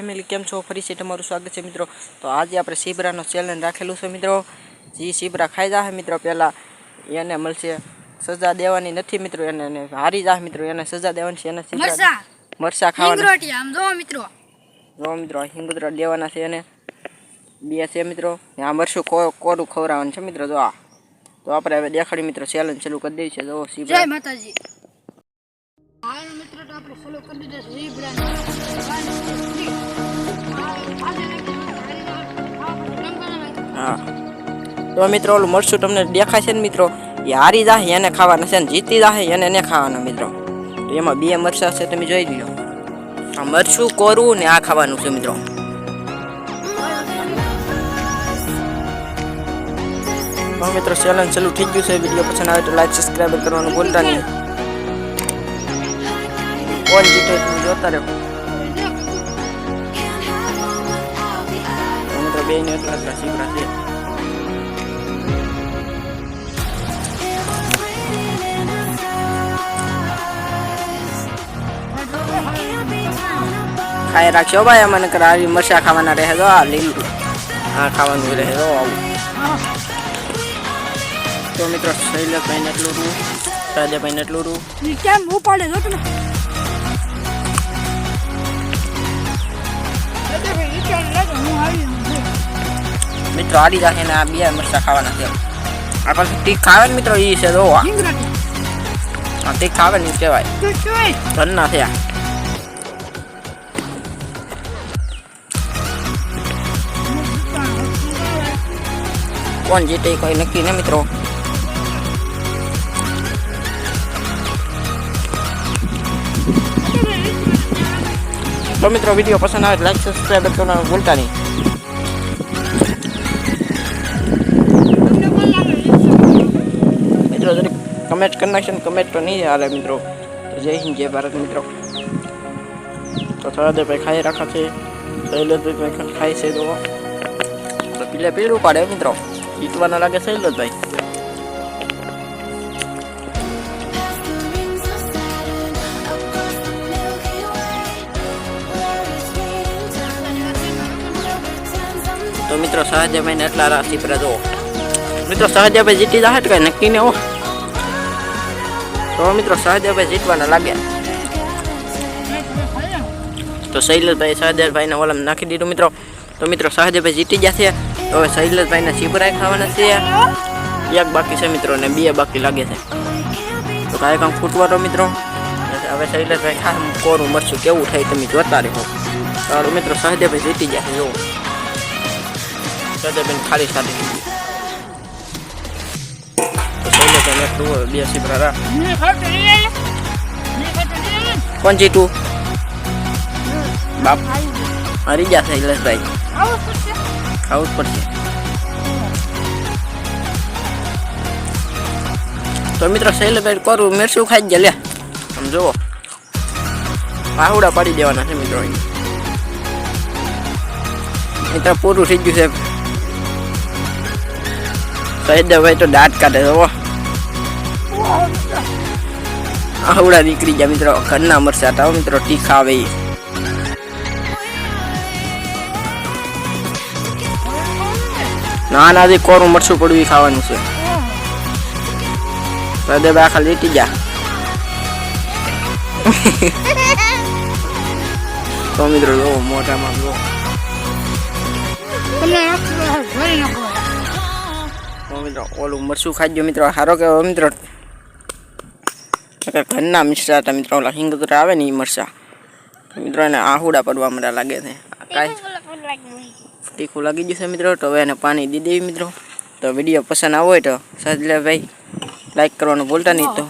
Family કેમ છો? ફરી છે તમારું સ્વાગત છે મિત્રો। તો આજે આપણે સીબરાનો ચેલેન્જ રાખેલું છે મિત્રો। જે સીબરા ખાઈ જાય મિત્રો પહેલાં એને મળશે સજા દેવાની નથી મિત્રો। એને હારી જાય મિત્રો એને સજા દેવાની છે। એને મરચા ખાવાના આમ જો મિત્રો હિંગુત્રા દેવાના છે એને બે છે મિત્રો। આ મરચું કોરું ખવડાવવાનું છે મિત્રો। જો આ તો આપણે હવે દેખાડી મિત્રો ચેલેન્જ ચાલુ કરી દઈએ છે। જો સીબરા જય માતાજી। હાલો મિત્રો તો આપણે ચાલુ કરી દીધા સીબરાને। હા તો મિત્રો ઓલું મરચું તમને દેખાય છે ને મિત્રો એ હારી જાય એને ખાવાના છે ને જીતી જાય એને ખાવાના મિત્રો। તો એમાં બે મરચા છે તમે જોઈ લો। આ મરચું કોરું ને આ ખાવાનું છે મિત્રો। તો મિત્રો ચેલેન્જ ચાલુ થઈ ગયું છે। વિડીયો પસંદ આવે તો લાઈક સબસ્ક્રાઇબ કરવાનું ભૂલતા નહીં। કોણ જીતે તમે જોતા રહો મિત્રો। બે ને એટલા સીબરા છે। ખાઈ રાખશો ભાઈ મને કરાવી મરચા ખાવાના રહે તો આ લીલું આ ખાવાનું રહે તો આવું। તો મિત્રો શૈલેષભાઈને એટલું રૂ રાજાભાઈને એટલું રૂ કેમ ઉપાડે જો તમે મિત્રો આડી જાય ને આ બે મરચા ખાવાના છે। આ પાછું તીખ ખાવે ને મિત્રો એ છે જો આ તીખ ખાવે ને કહેવાય ધનના છે। કોણ જીતે કોઈ નક્કી ને મિત્રો। તો મિત્રો વિડીયો પસંદ આવે લાઈક સબસ્ક્રાઇબ કરવાનું ભૂલતા નહીં। મિત્રો જરી કમેન્ટ કરી નાખશે ને કમેન્ટ તો નહીં હાલે મિત્રો। તો જય હિન્દ જય ભારત મિત્રો। તો સહદેવભાઈ ખાઈ રાખા છે શૈલેષભાઈ ખાય છે તો પેલા પીળું પાડે મિત્રો જીતવાના લાગે શૈલેષભાઈ। તો મિત્રો સહદેવભાઈ ને એટલા રાશિ પર જો મિત્રો સહદેવભાઈ જીતી જાય તો કઈ નક્કી ને હો। તો મિત્રો સહદેવભાઈ જીતવાના લાગે તો શૈલેષભાઈ સહદેવભાઈ ને ઓલમ નાખી દીધું મિત્રો। તો મિત્રો સહદેવભાઈ જીતી જશે। તો હવે શૈલેષભાઈ ને સીબરા ખાવાના છે। એક બાકી છે મિત્રો ને બે બાકી લાગે છે। તો કાંઈ કામ ફૂટવા તો મિત્રો હવે શૈલેષભાઈ ખા કોરું મરચું કેવું થાય તમે જોતા રહો। સારું મિત્રો સહદેવભાઈ જીતી જશે। જો સહદેવભાઈ ખાલી સાથે શૈલેષભાઈ એટલું બે સીબરા કોણ જીતું બાપ હારી ગયા શૈલેષભાઈ ખાવું જ પડશે। તો મિત્રો શૈલેષભાઈ કોરું મરચું ખાઈ ગયા લે આમ જુઓ આહુડા પાડી દેવાના છે મિત્રો। મિત્રો પૂરું થઈ ગયું છે। શૈલેષભાઈ તો દાંત કાઢે જુઓ આહુડા નીકળી ગયા મિત્રો। ઘરના મરચા હતા મિત્રો તીખા આવે ના ના કોરું મરચું પડવું ખાવાનું છે। સહદેવભાઈ આખા લીટી જા તો મિત્રો જો મોઢામાં જો મિત્રો ઓલું મરચું ખાઈ ગયો મિત્રો। સારો કે મિત્રો ઘરના મિશ્રા હતા મિત્રો ઓલા હિંગુત્રા આવે ને એ મરચા મિત્રો એને આહુડા પડવા મને લાગે છે। કાંઈ તીખું લાગી જશે મિત્રો। તો હવે એને પાણી દઈ દેવી મિત્રો। તો વિડીયો પસંદ આવ્યો હોય તો સહદેવભાઈ લાઈક કરવાનું ભૂલતા નહીં। તો